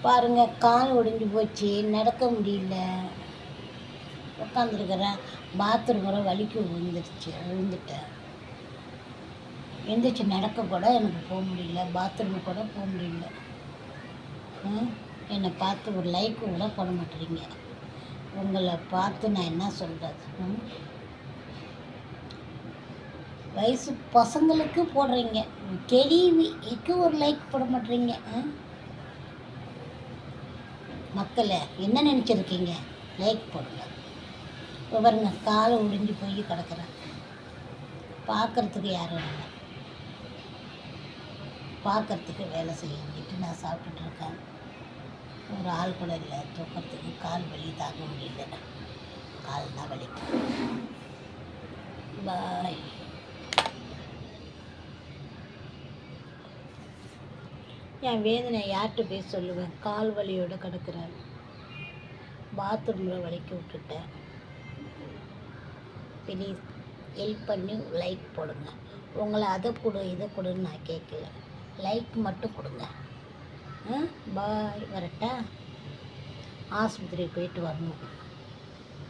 பாருங்கள், கால் ஒடிஞ்சு போச்சு, நடக்க முடியல, உட்காந்துருக்குறேன். பாத்ரூம் கூட வலிக்கு விழுந்துட்டேன். எந்திரிச்சு நடக்க கூட எனக்கு போக முடியல, பாத்ரூமு கூட போக முடியல. என்னை பார்த்து ஒரு லைக்கு கூட போட மாட்டேறீங்க. உங்களை பார்த்து நான் என்ன சொல்கிறது? வயசு பசங்களுக்கு போடுறீங்க, கேள்விக்கு ஒரு லைக் போட மாட்டேறீங்க. மக்களை என்ன நினச்சிருக்கீங்க? லைக் போடுங்க. இப்போ பாருங்க, காலை ஒடிஞ்சு போய் கிடக்குறேன். பார்க்குறதுக்கு யாரும் இல்லை, பார்க்குறதுக்கு வேலை செய்யிட்டு நான் சாப்பிட்டுட்ருக்கேன். ஒரு ஆள் கூட இல்லை தூக்கிறதுக்கு. கால் வலி தாங்க முடியல, கால் தான் வலிக்கும். பாய். என் வேதனை யார்கிட்ட போய் சொல்லுவேன்? கால் வலியோடு கிடக்குறேன், பாத்ரூமில் வலிக்கி விட்டுட்டேன். ப்ளீஸ் ஹெல்ப் பண்ணி லைக் போடுங்க. உங்களை அதை கொடு இதை கொடுன்னு நான் கேட்கல, லைக் மட்டும் கொடுங்க. பாய். வரட்டா? ஆஸ்பத்திரி போயிட்டு வரணும்.